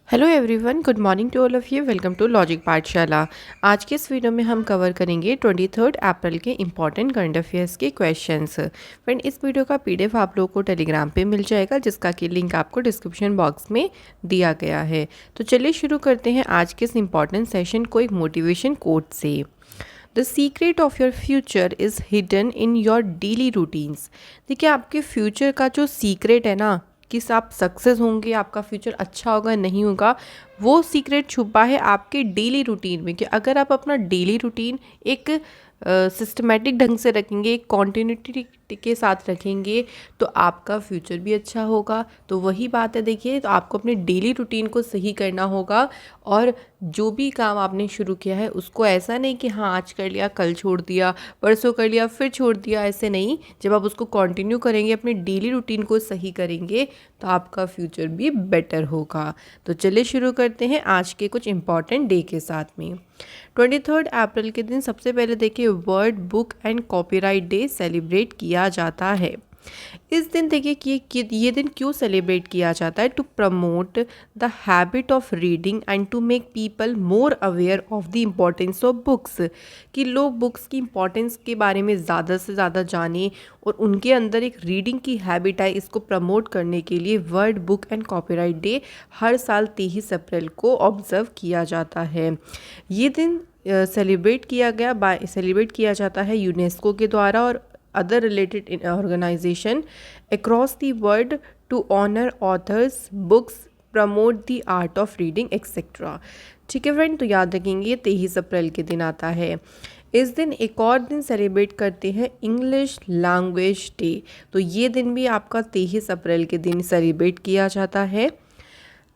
Hello everyone, good morning to all of you. Welcome to logic Pathshala. आज के इस video में हम कवर करेंगे 23 अप्रैल के इंपॉर्टेंट करंट अफेयर्स के क्वेश्चंस। फ्रेंड, इस वीडियो का पीडीएफ आप लोगों को टेलीग्राम पे मिल जाएगा, जिसका कि लिंक आपको डिस्क्रिप्शन बॉक्स में दिया गया है। तो चलिए शुरू करते हैं आज के इस इंपॉर्टेंट सेशन को एक मोटिवेशन कोट से। The secret of your future is hidden in your daily routines. देखिए, आपके फ्यूचर का जो सीक्रेट है ना, कि आप सक्सेस होंगे, आपका फ्यूचर अच्छा होगा नहीं होगा, वो सीक्रेट छुपा है आपके डेली रूटीन में। कि अगर आप अपना डेली रूटीन एक सिस्टमेटिक ढंग से रखेंगे, एक कॉन्टिन्यूटी के साथ रखेंगे, तो आपका फ्यूचर भी अच्छा होगा। तो वही बात है, देखिए, तो आपको अपने डेली रूटीन को सही करना होगा। और जो भी काम आपने शुरू किया है उसको ऐसा नहीं कि हाँ आज कर लिया कल छोड़ दिया, परसों कर लिया फिर छोड़ दिया, ऐसे नहीं। जब आप उसको कंटिन्यू करेंगे, अपने डेली रूटीन को सही करेंगे, तो आपका फ्यूचर भी बेटर होगा। तो चलिए शुरू करते हैं आज के कुछ इंपॉर्टेंट डे के साथ में। 23 अप्रैल के दिन सबसे पहले देखिए word book and copyright day celebrate किया जाता है। इस दिन देखिए कि ये दिन क्यों सेलिब्रेट किया जाता है। To promote the habit of reading and to make people more aware of the importance of books. कि लोग बुक्स की इम्पोर्टेंस के बारे में ज़्यादा से ज़्यादा जानें और उनके अंदर एक रीडिंग की हैबिट आए। इसको प्रमोट करने के लिए world book and copyright day हर साल 23 अप्रैल को ऑब्जर्व किया जाता है। ये दिन सेलिब्रेट किया जाता है यूनेस्को के द्वारा और other related organization across the world to honor authors, books, promote the art of reading, etc. ठीक है फ्रेंड, तो याद रखेंगे ये 23 अप्रैल के दिन आता है। इस दिन एक और दिन सेलिब्रेट करते हैं इंग्लिश लैंग्वेज डे। तो ये दिन भी आपका 23 अप्रैल के दिन सेलिब्रेट किया जाता है।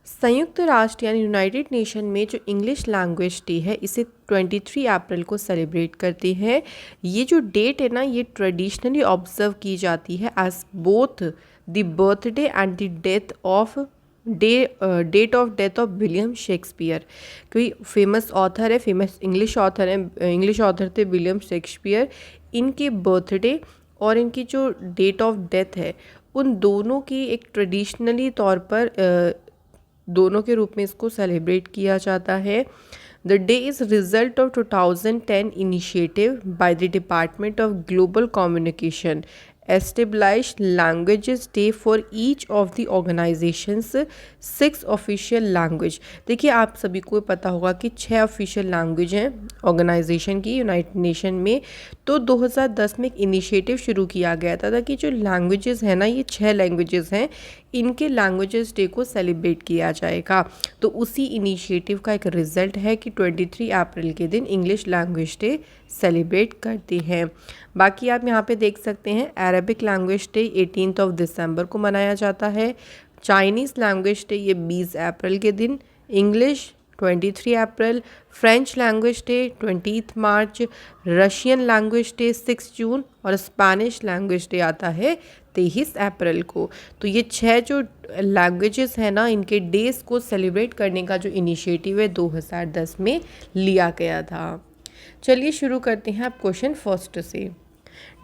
संयुक्त राष्ट्र यानी यूनाइटेड नेशन में जो इंग्लिश लैंग्वेज डे है, इसे 23 अप्रैल को सेलिब्रेट करते हैं। ये जो डेट है ना, ये ट्रेडिशनली ऑब्जर्व की जाती है as both the birthday and the date of death of William Shakespeare. कोई फेमस ऑथर है, फेमस इंग्लिश ऑथर थे विलियम शेक्सपियर। इनके बर्थडे और इनकी जो डेट ऑफ डेथ है, उन दोनों की एक ट्रेडिशनली तौर पर दोनों के रूप में इसको सेलिब्रेट किया जाता है। The day is result of 2010 initiative by the department of global communication establish languages day for each of the organisations 6 official language. देखिए, आप सभी को पता होगा कि 6 ऑफिशियल लैंग्वेज हैं ऑर्गेनाइजेशन की यूनाइटेड नेशन में। तो 2010 में एक इनिशिएटिव शुरू किया गया था कि जो लैंग्वेजेस हैं ना, ये 6 लैंग्वेजेस हैं, इनके लैंग्वेजेस डे को सेलिब्रेट किया जाएगा। तो उसी इनिशिएटिव का एक रिजल्ट है कि 23 अप्रैल के दिन इंग्लिश लैंग्वेज डे सेलिब्रेट करते हैं। बाकी आप यहाँ पे देख सकते हैं अरबिक लैंग्वेज डे 18 दिसंबर को मनाया जाता है। चाइनीज़ लैंग्वेज डे ये 20 अप्रैल के दिन, इंग्लिश 23 अप्रैल, फ्रेंच लैंग्वेज डे 20 मार्च, रशियन लैंग्वेज डे 6 जून और स्पेनिश लैंग्वेज डे आता है 23 अप्रैल को। तो ये 6 जो लैंग्वेजेस हैं ना, इनके डेज़ को सेलिब्रेट करने का जो इनिशिएटिव है 2010 में लिया गया था। चलिए शुरू करते हैं आप क्वेश्चन फर्स्ट से।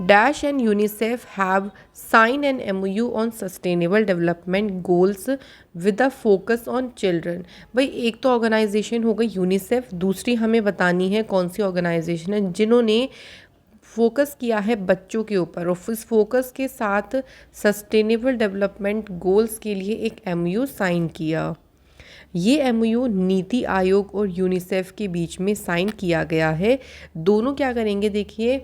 Dash and UNICEF have sign an MOU on sustainable development goals with a focus on children. भाई, एक तो ऑर्गेनाइजेशन हो गई यूनिसेफ, दूसरी हमें बतानी है कौन सी ऑर्गेनाइजेशन है जिन्होंने फोकस किया है बच्चों के ऊपर और इस फोकस के साथ सस्टेनेबल डेवलपमेंट गोल्स के लिए एक MOU साइन किया। ये MOU नीति आयोग और यूनिसेफ के बीच में साइन किया गया है। दोनों क्या करेंगे, देखिए,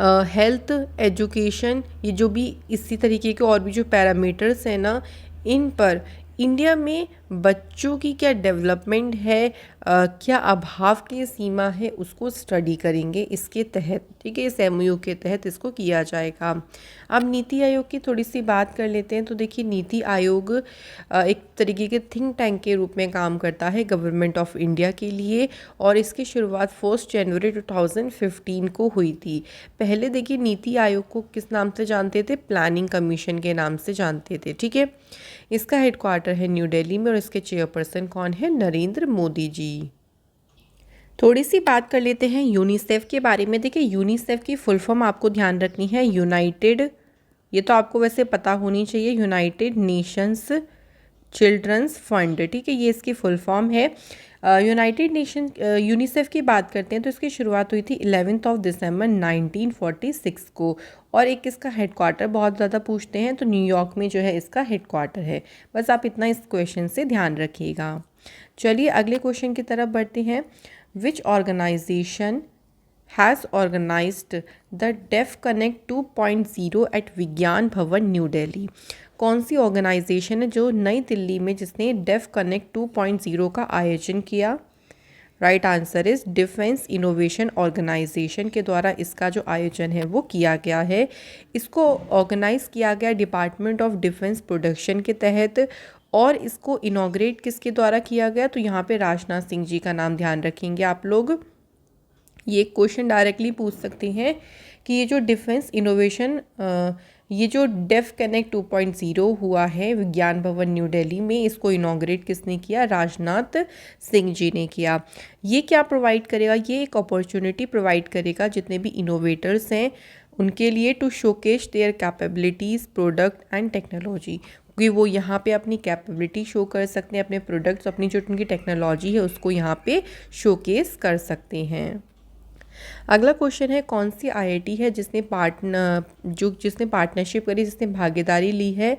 हेल्थ, एजुकेशन, ये जो भी इसी तरीके के और भी जो पैरामीटर्स हैं ना, इन पर इंडिया में बच्चों की क्या डेवलपमेंट है, क्या अभाव की सीमा है, उसको स्टडी करेंगे इसके तहत। ठीक है, इस MOU के तहत इसको किया जाएगा। अब नीति आयोग की थोड़ी सी बात कर लेते हैं। तो देखिए, नीति आयोग एक तरीके के थिंक टैंक के रूप में काम करता है गवर्नमेंट ऑफ इंडिया के लिए, और इसकी शुरुआत 1 जनवरी 2015 को हुई थी। पहले देखिए, नीति आयोग को किस नाम से जानते थे, प्लानिंग कमीशन के नाम से जानते थे। ठीक है, इसका हेडक्वार्टर है न्यू दिल्ली में और इसके चेयरपर्सन कौन है, नरेंद्र मोदी जी। थोड़ी सी बात कर लेते हैं यूनिसेफ के बारे में। देखिए, यूनिसेफ की फुल फॉर्म आपको ध्यान रखनी है यूनाइटेड, ये तो आपको वैसे पता होनी चाहिए, यूनाइटेड नेशंस चिल्ड्रंस फंड, ठीक है, ये इसकी फुल फॉर्म है। यूनाइटेड नेशन यूनिसेफ की बात करते हैं तो इसकी शुरुआत हुई थी 11 दिसंबर 1946 को, और एक इसका हेडक्वार्टर बहुत ज़्यादा पूछते हैं तो न्यूयॉर्क में जो है इसका हेडक्वार्टर है। बस आप इतना इस क्वेश्चन से ध्यान रखिएगा। चलिए अगले क्वेश्चन की तरफ बढ़ते हैं। Which organisation has organised the Deaf Connect 2.0 at Vigyan Bhawan new Delhi? कौन सी ऑर्गेनाइजेशन है जो नई दिल्ली में जिसने डेफ कनेक्ट 2.0 का आयोजन किया? Right answer is defence innovation organisation के द्वारा इसका जो आयोजन है वो किया गया है। इसको ऑर्गेनाइज किया गया डिपार्टमेंट ऑफ डिफेंस प्रोडक्शन के तहत, और इसको इनॉग्रेट किसके द्वारा किया गया? तो यहाँ पे राजनाथ सिंह जी का नाम ध्यान रखेंगे आप लोग। ये क्वेश्चन डायरेक्टली पूछ सकते हैं कि ये जो डिफेंस इनोवेशन ये जो डेफ कनेक्ट 2.0 हुआ है विज्ञान भवन न्यू दिल्ली में, इसको इनॉग्रेट किसने किया? राजनाथ सिंह जी ने किया। ये क्या प्रोवाइड करेगा? ये एक अपॉर्चुनिटी प्रोवाइड करेगा जितने भी इनोवेटर्स हैं उनके लिए to showcase their capabilities, product and technology, क्योंकि वो यहाँ पे अपनी कैपेबिलिटी शो कर सकते हैं, अपने प्रोडक्ट्स, अपनी जो उनकी टेक्नोलॉजी है उसको यहाँ पे शोकेस कर सकते हैं। अगला क्वेश्चन है, कौन सी आईआईटी है जिसने पार्टनरशिप करी, जिसने भागीदारी ली है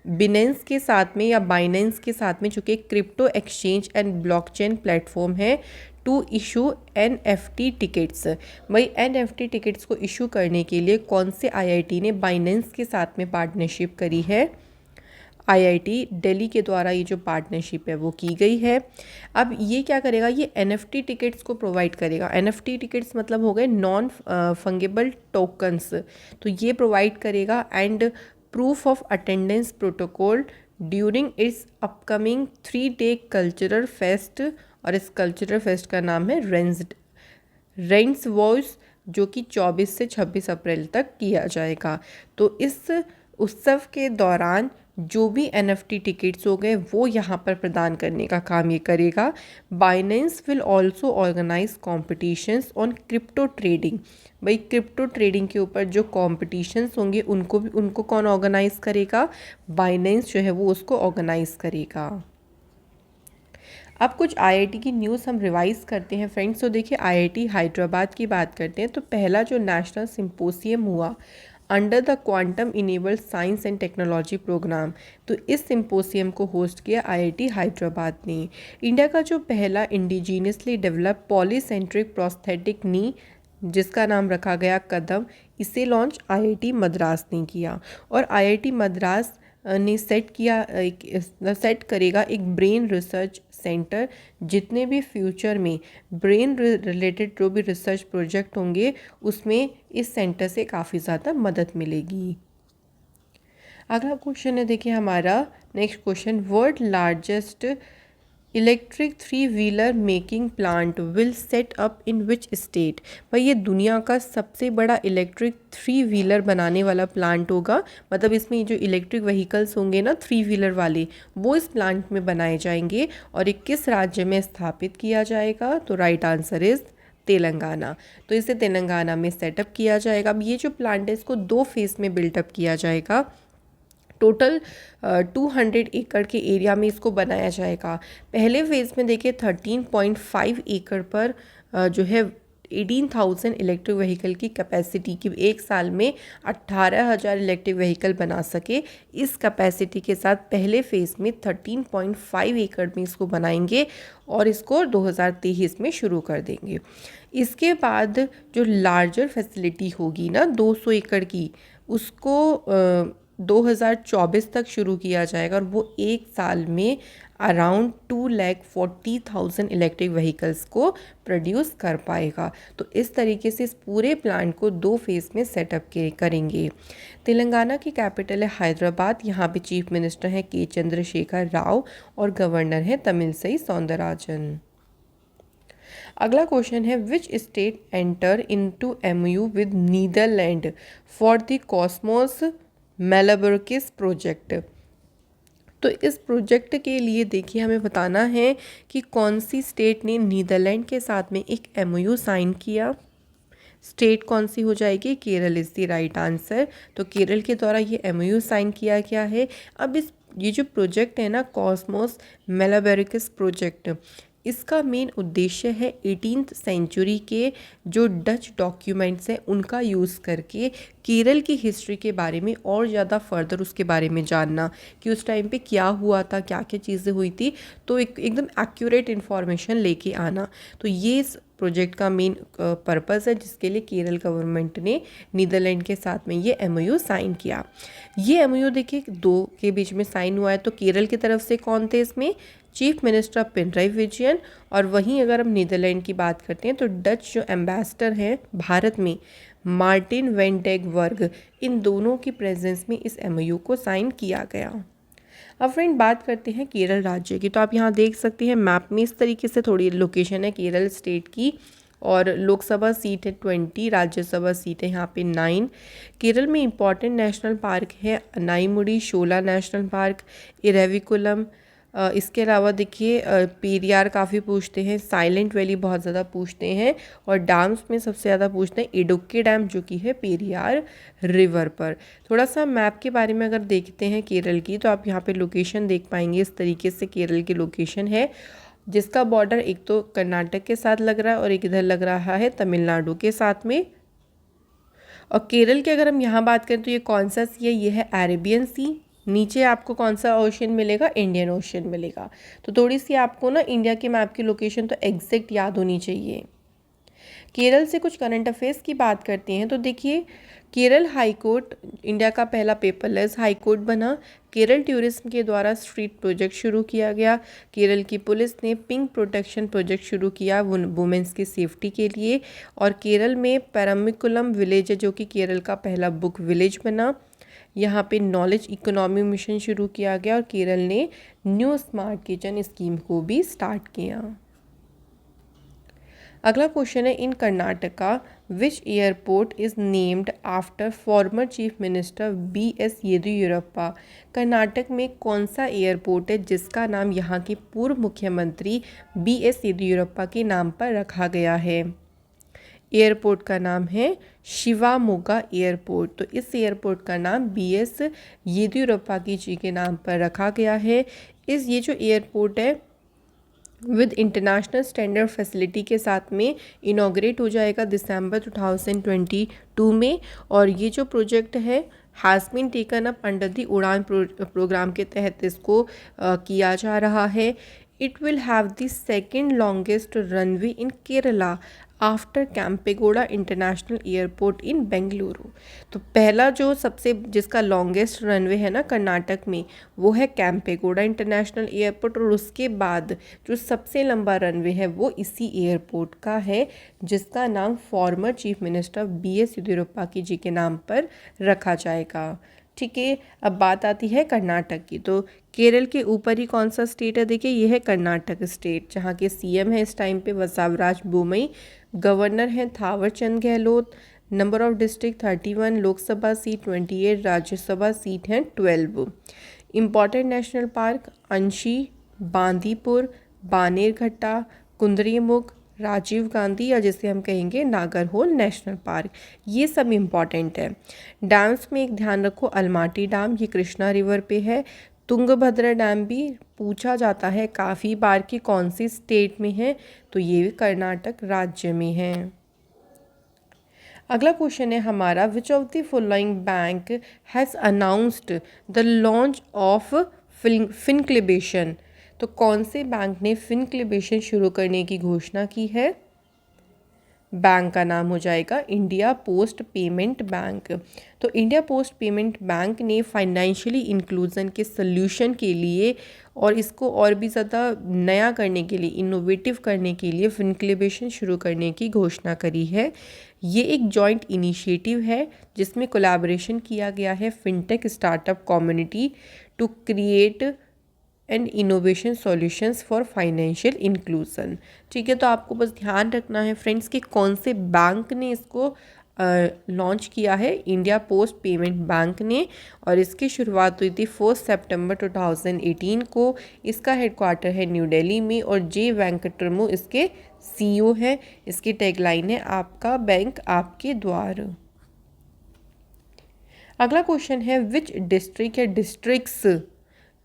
बिनेंस के साथ में या बाइनेंस के साथ में, जो कि crypto exchange and blockchain platform है, टू इशू NFT टिकट्स। भाई NFT टिकट्स को इशू करने के लिए कौन से आईआईटी ने बाइनेंस के साथ में पार्टनरशिप करी है? आईआईटी दिल्ली के द्वारा ये जो पार्टनरशिप है वो की गई है। अब ये क्या करेगा? ये NFT टिकट्स को प्रोवाइड करेगा। NFT टिकट्स मतलब हो गए नॉन फंगेबल टोकन्स, तो ये प्रोवाइड करेगा। And proof of attendance protocol during its upcoming 3-day cultural fest, और इस कल्चरल फेस्ट का नाम है रेंस वॉइस, जो कि 24 से 26 अप्रैल तक किया जाएगा। तो इस उत्सव के दौरान जो भी NFT टिकट्स हो गए वो यहाँ पर प्रदान करने का काम ये करेगा। Binance will also organise competitions on crypto trading. भाई क्रिप्टो ट्रेडिंग के ऊपर जो कॉम्पिटिशन्स होंगे उनको कौन ऑर्गेनाइज करेगा? बाइनेंस जो है वो उसको ऑर्गेनाइज करेगा। अब कुछ आईआईटी की न्यूज़ हम रिवाइज करते हैं फ्रेंड्स। तो देखिए आईआईटी हैदराबाद की बात करते हैं तो पहला जो नेशनल सिम्पोसियम हुआ under the quantum enabled science and technology programme, तो इस सिम्पोसियम को होस्ट किया आईआईटी हैदराबाद ने। इंडिया का जो पहला indigenously develop polycentric prosthetic knee, जिसका नाम रखा गया कदम, इसे लॉन्च आईआईटी मद्रास ने किया। और आईआईटी मद्रास ने सेट करेगा एक ब्रेन रिसर्च सेंटर, जितने भी फ्यूचर में ब्रेन रिलेटेड जो भी रिसर्च प्रोजेक्ट होंगे उसमें इस सेंटर से काफ़ी ज़्यादा मदद मिलेगी। अगला क्वेश्चन है देखिए हमारा next question, world largest electric three wheeler making plant will set up in which state? भाई ये दुनिया का सबसे बड़ा इलेक्ट्रिक 3-व्हीलर बनाने वाला प्लांट होगा। मतलब इसमें जो इलेक्ट्रिक व्हीकल्स होंगे ना 3-व्हीलर वाले, वो इस प्लांट में बनाए जाएंगे। और ये किस राज्य में स्थापित किया जाएगा? तो राइट आंसर इज तेलंगाना। तो इसे तेलंगाना में सेटअप किया जाएगा। अब ये जो प्लांट है इसको 2 फेज़ में बिल्टअप किया जाएगा। टोटल 200 एकड़ के एरिया में इसको बनाया जाएगा। पहले फेज़ में देखिए 13.5 एकड़ पर जो है 18,000 इलेक्ट्रिक व्हीकल की कैपेसिटी की, एक साल में 18,000 इलेक्ट्रिक व्हीकल बना सके, इस कैपेसिटी के साथ पहले फेज़ में 13.5 एकड़ में इसको बनाएंगे और इसको 2023 में शुरू कर देंगे। इसके बाद जो लार्जर फैसिलिटी होगी ना 200 एकड़ की, उसको 2024 तक शुरू किया जाएगा और वो एक साल में अराउंड 2,40,000 इलेक्ट्रिक व्हीकल्स को प्रोड्यूस कर पाएगा। तो इस तरीके से इस पूरे प्लांट को 2 फेज़ में सेटअप करेंगे। तेलंगाना की कैपिटल है हैदराबाद। यहाँ पे चीफ मिनिस्टर हैं के चंद्रशेखर राव और गवर्नर हैं तमिलसई सौंदरराजन। अगला क्वेश्चन है, which state enter into MOU with Netherlands for the Cosmos Malabaricus project? तो इस प्रोजेक्ट के लिए देखिए हमें बताना है कि कौन सी स्टेट ने नीदरलैंड के साथ में एक MOU साइन किया। स्टेट कौन सी हो जाएगी? Kerala is the right answer. तो केरल के द्वारा ये MOU साइन किया गया है। अब इस ये जो प्रोजेक्ट है ना कॉस्मोस मेलाबेरिकस प्रोजेक्ट, इसका मेन उद्देश्य है 18th सेंचुरी के जो डच डॉक्यूमेंट्स हैं उनका यूज़ करके केरल की हिस्ट्री के बारे में और ज़्यादा फर्दर उसके बारे में जानना कि उस टाइम पे क्या हुआ था, क्या क्या चीज़ें हुई थी, तो एकदम एक्यूरेट इन्फॉर्मेशन लेके आना। तो ये इस प्रोजेक्ट का मेन पर्पस है जिसके लिए केरल गवर्नमेंट ने नीदरलैंड के साथ में ये MOU साइन किया। ये MOU देखिए दो के बीच में साइन हुआ है, तो केरल की तरफ से कौन थे इसमें, चीफ मिनिस्टर पिनराई विजयन, और वहीं अगर हम नीदरलैंड की बात करते हैं तो डच जो एम्बेसडर हैं भारत में मार्टिन वैन डेक वर्ग, इन दोनों की प्रेजेंस में इस MOU को साइन किया गया। अब फ्रेंड बात करते हैं केरल राज्य की। तो आप यहाँ देख सकते हैं मैप में इस तरीके से थोड़ी लोकेशन है केरल स्टेट की, और लोकसभा सीट है 20, राज्यसभा सीट है यहाँ पे 9। केरल में इंपॉर्टेंट नेशनल पार्क है अनाईमुड़ी शोला नेशनल पार्क, इरेविकुलम, इसके अलावा देखिए पेरियार काफ़ी पूछते हैं, साइलेंट वैली बहुत ज़्यादा पूछते हैं, और डैम्स में सबसे ज़्यादा पूछते हैं इडुक्की डैम जो कि है पेरियार रिवर पर। थोड़ा सा मैप के बारे में अगर देखते हैं केरल की, तो आप यहाँ पे लोकेशन देख पाएंगे इस तरीके से केरल की लोकेशन है, जिसका बॉर्डर एक तो कर्नाटक के साथ लग रहा है और एक इधर लग रहा है तमिलनाडु के साथ में। और केरल की अगर हम यहाँ बात करें तो ये कौन सा सी है, ये है अरेबियन सी। नीचे आपको कौन सा ओशन मिलेगा, इंडियन ओशन मिलेगा। तो थोड़ी सी आपको ना इंडिया के मैप की लोकेशन तो एग्जैक्ट याद होनी चाहिए। केरल से कुछ करंट अफेयर्स की बात करते हैं तो देखिए केरल हाई कोर्ट इंडिया का पहला पेपरलेस हाई कोर्ट बना। केरल टूरिज्म के द्वारा स्ट्रीट प्रोजेक्ट शुरू किया गया। केरल की पुलिस ने पिंक प्रोटेक्शन प्रोजेक्ट शुरू किया वुमेंस की सेफ्टी के लिए। और केरल में पेरम्बिकुलम विलेज है जो कि केरल का पहला बुक विलेज बना। यहाँ पे नॉलेज इकोनॉमी मिशन शुरू किया गया और केरल ने न्यू स्मार्ट किचन स्कीम को भी स्टार्ट किया। अगला क्वेश्चन है in Karnataka which airport is named after former chief minister BS Yediyurappa. Karnataka में कौन सा एयरपोर्ट है जिसका नाम यहाँ के पूर्व मुख्यमंत्री BS येदियुरप्पा के नाम पर रखा गया है। एयरपोर्ट का नाम है शिवामोगा एयरपोर्ट। तो इस एयरपोर्ट का नाम BS येदियुरप्पा जी के नाम पर रखा गया है। ये जो एयरपोर्ट है विद इंटरनेशनल स्टैंडर्ड फैसिलिटी के साथ में इनॉग्रेट हो जाएगा दिसंबर 2022 में। और ये जो प्रोजेक्ट है has been taken up under the Udan programme के तहत इसको किया जा रहा है। It will have the second longest runway in Kerala after Kempegowda international airport in Bengaluru. तो पहला जो सबसे जिसका लॉन्गेस्ट रनवे है ना कर्नाटक में वो है कैंपेगोड़ा इंटरनेशनल एयरपोर्ट, और उसके बाद जो सबसे लंबा रनवे है वो इसी एयरपोर्ट का है जिसका नाम former chief minister BS Yediyurappa ji के नाम पर रखा जाएगा। ठीक है, अब बात आती है कर्नाटक की। तो केरल के ऊपर ही कौन सा स्टेट है, देखिए ये है कर्नाटक स्टेट, जहाँ के CM है इस टाइम पे बसवराज बोमई, गवर्नर हैं Thawar Chand Gehlot, number of district 31, Lok Sabha seat 28, Rajya Sabha seat हैं 12। इम्पॉर्टेंट नेशनल पार्क अंशी, बांदीपुर, बानेरघट्टा, कुंद्रेमुख, राजीव गांधी, या जिसे हम कहेंगे नागरहोल नेशनल पार्क, ये सब इम्पॉर्टेंट है। डैम्स में एक ध्यान रखो अलमाटी डैम, ये कृष्णा रिवर पे है। तुंगभद्रा डैम भी पूछा जाता है काफ़ी बार कि कौन सी स्टेट में है, तो ये भी कर्नाटक राज्य में है। अगला क्वेश्चन है हमारा which of the following bank has announced the launch of Fincluvation. तो कौन से बैंक ने फिनक्लिबेशन शुरू करने की घोषणा की है। बैंक का नाम हो जाएगा इंडिया पोस्ट पेमेंट बैंक। तो इंडिया पोस्ट पेमेंट बैंक ने फाइनेंशियली इंक्लूजन के सल्यूशन के लिए और इसको और भी ज़्यादा नया करने के लिए, इनोवेटिव करने के लिए फिनक्लिबेशन शुरू करने की घोषणा करी है। ये एक जॉइंट इनिशिएटिव है जिसमें कोलैबोरेशन किया गया है fintech startup community to create and innovation solutions for financial inclusion. ठीक है, तो आपको बस ध्यान रखना है फ्रेंड्स कि कौन से बैंक ने इसको लॉन्च किया है, इंडिया पोस्ट पेमेंट बैंक ने, और इसकी शुरुआत हुई थी 1 सितंबर 2018 को। इसका हेडक्वार्टर है न्यू दिल्ली में और जे वेंकटरमू इसके CEO हैं। इसकी टैगलाइन है आपका बैंक आपके द्वार। अगला क्वेश्चन है विच डिस्ट्रिक्ट या districts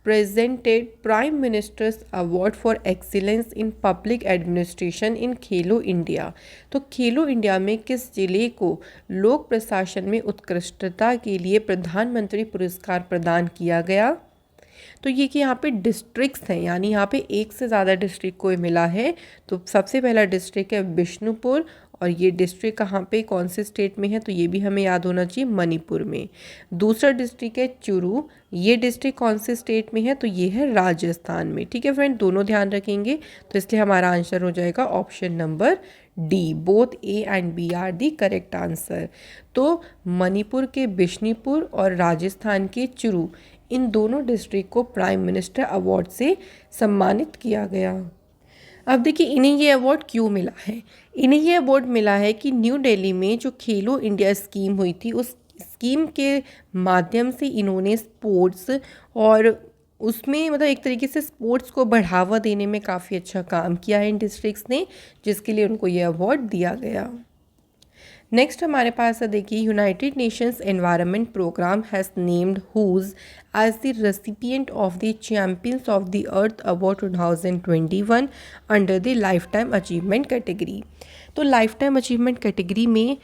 presented Prime Minister's Award for Excellence in Public Administration in Khelo India. तो खेलो इंडिया में किस जिले को लोक प्रशासन में उत्कृष्टता के लिए प्रधानमंत्री पुरस्कार प्रदान किया गया? तो ये कि यहाँ पे डिस्ट्रिक्ट्स हैं, यानी यहाँ पे एक से ज़्यादा डिस्ट्रिक्ट को मिला है। तो सबसे पहला डिस्ट्रिक्ट है बिष्णुपुर, और ये डिस्ट्रिक्ट कहाँ पे कौन से स्टेट में है, तो ये भी हमें याद होना चाहिए, मणिपुर में। दूसरा डिस्ट्रिक्ट है चुरू, ये डिस्ट्रिक्ट कौन से स्टेट में है, तो ये है राजस्थान में। ठीक है फ्रेंड, दोनों ध्यान रखेंगे। तो इसलिए हमारा आंसर हो जाएगा option number D, both A and B are the correct answer. तो मणिपुर के बिष्णुपुर और राजस्थान के चुरू, इन दोनों डिस्ट्रिक्ट को प्राइम मिनिस्टर अवार्ड से सम्मानित किया गया। अब देखिए इन्हें ये अवार्ड क्यों मिला है। इन्हें ये अवार्ड मिला है कि न्यू दिल्ली में जो खेलो इंडिया स्कीम हुई थी, उस स्कीम के माध्यम से इन्होंने स्पोर्ट्स और उसमें मतलब एक तरीके से स्पोर्ट्स को बढ़ावा देने में काफ़ी अच्छा काम किया है इन डिस्ट्रिक्ट्स ने, जिसके लिए उनको ये अवार्ड दिया गया। नेक्स्ट हमारे पास है, देखिए United Nations Environment Programme has named whose as the recipient of the champions of the earth award 2021 under the lifetime achievement category. तो लाइफ टाइम अचीवमेंट कैटेगरी में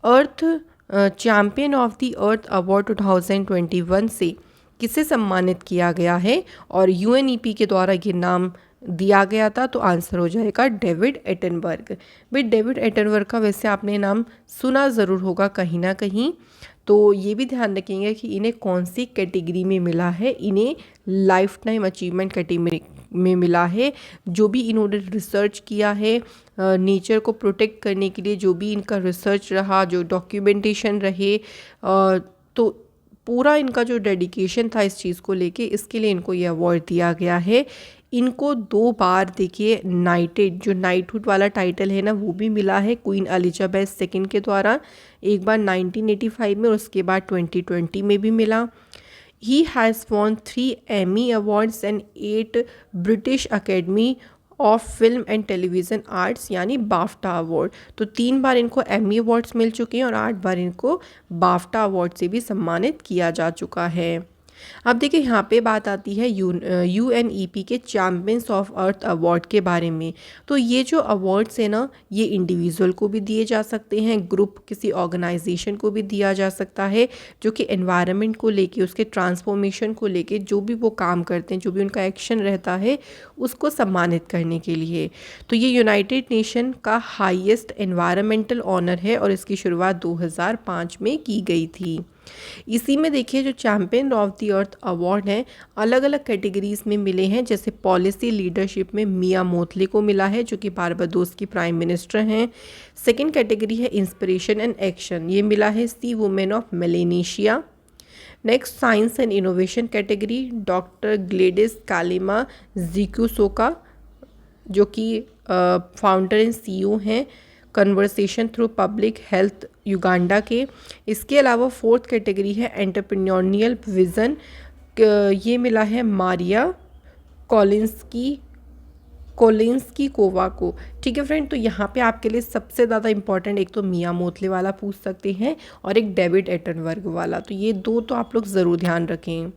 earth champion of the earth award 2021 से किसे सम्मानित किया गया है और UNEP के द्वारा ये नाम दिया गया था? तो आंसर हो जाएगा डेविड एटनबर्ग। भाई डेविड एटनबर्ग का वैसे आपने नाम सुना ज़रूर होगा कहीं ना कहीं, तो ये भी ध्यान रखेंगे कि इन्हें कौन सी कैटेगरी में मिला है। इन्हें लाइफ टाइम अचीवमेंट कैटेगरी में मिला है। जो भी इन्होंने रिसर्च किया है नेचर को प्रोटेक्ट करने के लिए, जो भी इनका रिसर्च रहा, जो डॉक्यूमेंटेशन रहे, तो पूरा इनका जो डेडिकेशन था इस चीज़ को लेके, इसके लिए इनको ये अवार्ड दिया गया है। इनको 2 बार देखिए नाइटेड, जो नाइटहुड वाला टाइटल है ना, वो भी मिला है क्वीन एलिजाबेथ सेकंड के द्वारा, एक बार 1985 में और उसके बाद 2020 में भी मिला। He has won 3 Emmy awards and 8 British academy of film and television arts यानी बाफ्टा अवार्ड। तो 3 बार इनको एमी अवार्ड्स मिल चुके हैं और 8 बार इनको बाफ्टा अवार्ड से भी सम्मानित किया जा चुका है। अब देखिए यहाँ पे बात आती है यूएनईपी के चैम्पियंस ऑफ अर्थ अवार्ड के बारे में। तो ये जो अवार्ड्स है ना, ये इंडिविजुअल को भी दिए जा सकते हैं, ग्रुप किसी ऑर्गेनाइजेशन को भी दिया जा सकता है, जो कि एनवायरनमेंट को लेके, उसके ट्रांसफॉर्मेशन को लेके जो भी वो काम करते हैं, जो भी उनका एक्शन रहता है, उसको सम्मानित करने के लिए। तो ये यूनाइटेड नेशन का हाईएस्ट एनवायरमेंटल ऑनर है और इसकी शुरुआत 2005 में की गई थी। इसी में देखिए जो champion of the earth award हैं अलग अलग कैटेगरीज में मिले हैं। जैसे पॉलिसी लीडरशिप में मिया मोतले को मिला है, जो कि बारबाडोस की प्राइम मिनिस्टर हैं। सेकंड कैटेगरी है इंस्पिरेशन एंड एक्शन, ये मिला है Sea Women of Melanesia. Next science and innovation category, doctor Gladys Kalema Zikusoka, जो कि फाउंडर एंड सीईओ हैं conversation through public health Uganda के। इसके अलावा फोर्थ कैटेगरी है एंटरप्रेन्योरियल विज़न, ये मिला है मारिया कोलिंस्की कोवा को। ठीक है फ्रेंड, तो यहाँ पे आपके लिए सबसे ज़्यादा इंपॉर्टेंट एक तो मिया मोतले वाला पूछ सकते हैं और एक डेविड एटनबर्ग वाला, तो ये 2 तो आप लोग ज़रूर ध्यान रखें।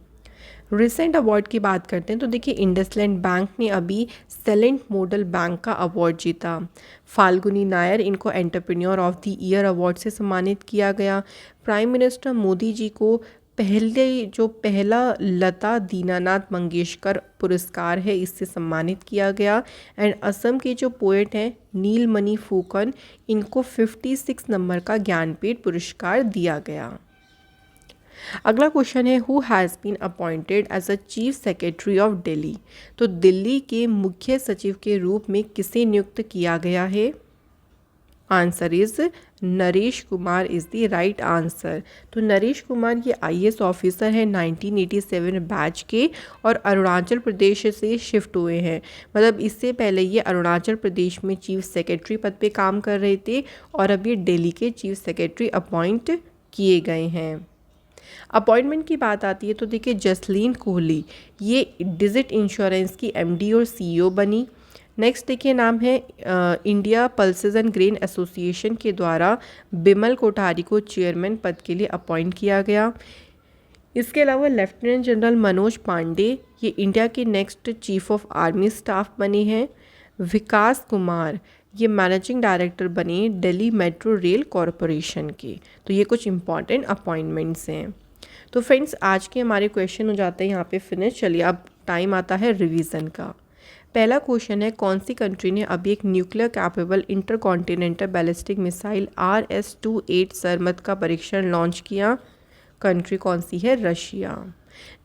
रिसेंट अवार्ड की बात करते हैं तो देखिए इंडसलैंड बैंक ने अभी सेलेंट मॉडल बैंक का अवार्ड जीता। फाल्गुनी नायर, इनको entrepreneur of the year award से सम्मानित किया गया। प्राइम मिनिस्टर मोदी जी को पहला लता दीनानाथ मंगेशकर पुरस्कार है, इससे सम्मानित किया गया। एंड असम के जो पोएट हैं नीलमणि फुकन, इनको 56 नंबर का ज्ञानपीठ पुरस्कार दिया गया। अगला क्वेश्चन है who has been appointed as a chief secretary of Delhi. तो दिल्ली के मुख्य सचिव के रूप में किसे नियुक्त किया गया है? Answer is Naresh Kumar is the right answer. तो नरेश कुमार ये आईएएस ऑफिसर है 1987 बैच के और अरुणाचल प्रदेश से शिफ्ट हुए हैं। मतलब इससे पहले ये अरुणाचल प्रदेश में चीफ सेक्रेटरी पद पे काम कर रहे थे और अब ये दिल्ली के चीफ सेक्रेटरी अपॉइंट किए गए हैं। अपॉइंटमेंट की बात आती है तो देखिए जसलीन कोहली ये डिजिट इंश्योरेंस की एमडी और सीईओ बनी। नेक्स्ट देखिए नाम है India pulses and grain association के द्वारा बिमल कोठारी को चेयरमैन पद के लिए अपॉइंट किया गया। इसके अलावा लेफ्टिनेंट जनरल मनोज पांडे ये इंडिया के next chief of army staff बने हैं। विकास कुमार ये मैनेजिंग डायरेक्टर बने दिल्ली मेट्रो रेल कॉरपोरेशन के। तो ये कुछ इंपॉर्टेंट अपॉइंटमेंट्स हैं। तो फ्रेंड्स आज के हमारे क्वेश्चन हो जाते हैं यहाँ पे फिनिश। चलिए अब टाइम आता है रिवीजन का। पहला क्वेश्चन है, कौन सी कंट्री ने अभी एक nuclear capable intercontinental ballistic missile RS-28 सरमत का परीक्षण लॉन्च किया? कंट्री कौन सी है? रशिया।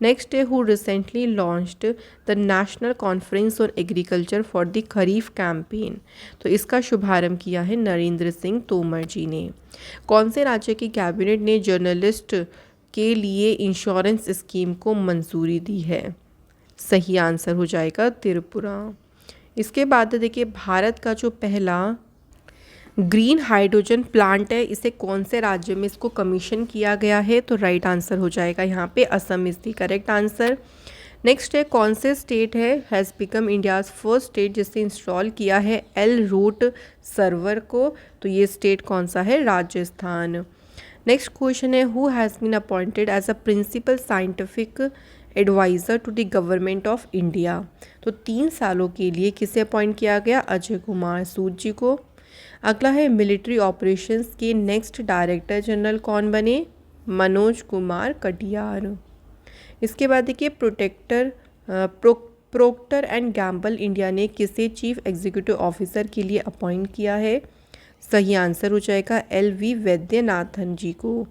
नेक्स्ट है, who recently launched the national conference on agriculture for the kharif campaign? तो इसका शुभारंभ किया है नरेंद्र सिंह तोमर जी ने। कौन से राज्य की कैबिनेट ने जर्नलिस्ट के लिए इंश्योरेंस स्कीम को मंजूरी दी है? सही आंसर हो जाएगा त्रिपुरा। इसके बाद देखिए, भारत का जो पहला ग्रीन हाइड्रोजन प्लांट है, इसे कौन से राज्य में इसको कमीशन किया गया है? तो राइट आंसर हो जाएगा यहाँ पे Assam is the correct answer. Next है, कौन से स्टेट है has become India's first state जिसने इंस्टॉल किया है एल रूट सर्वर को? तो ये स्टेट कौन सा है? राजस्थान। नेक्स्ट क्वेश्चन है, who has been appointed as a principal scientific advisor to the government of India? तो 3 सालों के लिए किसे अपॉइंट किया गया? अजय कुमार सूद जी को। अगला है, मिलिट्री ऑपरेशंस के नेक्स्ट डायरेक्टर जनरल कौन बने? मनोज कुमार कटियार। इसके बाद देखिए, प्रोक्टर एंड गैम्बल इंडिया ने किसे चीफ एग्जीक्यूटिव ऑफिसर के लिए अपॉइंट किया है? सही आंसर हो जाएगा LV वैद्यनाथन जी को।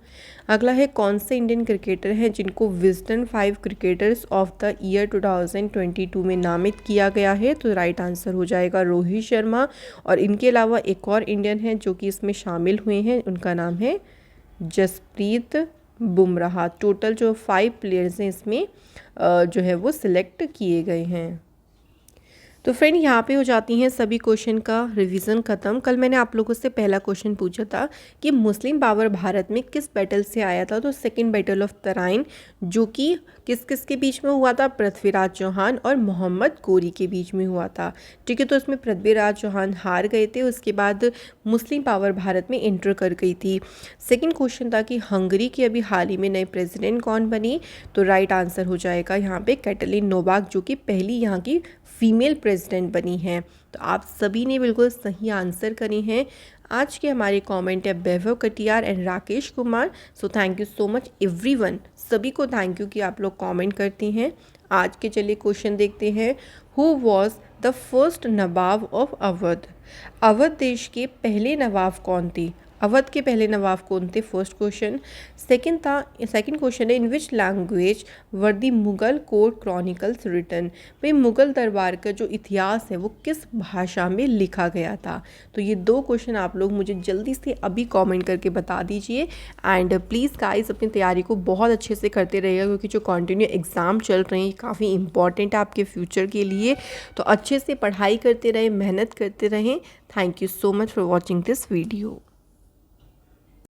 अगला है, कौन से इंडियन क्रिकेटर हैं जिनको Wisden 5 cricketers of the year 2022 में नामित किया गया है? तो राइट आंसर हो जाएगा रोहित शर्मा। और इनके अलावा एक और इंडियन है जो कि इसमें शामिल हुए हैं, उनका नाम है जसप्रीत बुमराह। टोटल जो 5 प्लेयर्स हैं इसमें जो है वो सिलेक्ट किए गए हैं। तो फ्रेंड यहाँ पे हो जाती हैं सभी क्वेश्चन का रिवीजन ख़त्म। कल मैंने आप लोगों से पहला क्वेश्चन पूछा था कि मुस्लिम पावर भारत में किस बैटल से आया था? तो सेकंड बैटल ऑफ तराइन, जो कि किस किस के बीच में हुआ था? पृथ्वीराज चौहान और मोहम्मद गोरी के बीच में हुआ था। ठीक है, तो इसमें पृथ्वीराज चौहान हार गए थे, उसके बाद मुस्लिम पावर भारत में एंटर कर गई थी। सेकेंड क्वेश्चन था कि हंगरी की अभी हाल ही में नए प्रेसिडेंट कौन बनी? तो राइट आंसर हो जाएगा यहाँ पे कैटलिन नोवाक, जो कि पहली यहाँ की फीमेल प्रेसिडेंट बनी हैं। तो आप सभी ने बिल्कुल सही आंसर करे हैं। आज के हमारे कमेंट है Vaibhav Katiyar and Rakesh Kumar. So thank you so much everyone, सभी को थैंक यू कि आप लोग कमेंट करती हैं। आज के चलिए क्वेश्चन देखते हैं। Who was the first Nawab of Awadh? Awadh देश के पहले नवाब कौन थे? अवध के पहले नवाब कौन थे? First question. सेकंड क्वेश्चन है, in which language were the Mughal court chronicles written? भाई मुगल दरबार का जो इतिहास है वो किस भाषा में लिखा गया था? तो ये 2 क्वेश्चन आप लोग मुझे जल्दी से अभी कमेंट करके बता दीजिए। एंड प्लीज़ गाइस अपनी तैयारी को बहुत अच्छे से करते रहिएगा, क्योंकि जो कंटिन्यू एग्ज़ाम चल रहे हैं काफ़ी इंपॉर्टेंट है आपके फ्यूचर के लिए। तो अच्छे से पढ़ाई करते रहें, मेहनत करते रहें। Thank you so much for watching this video.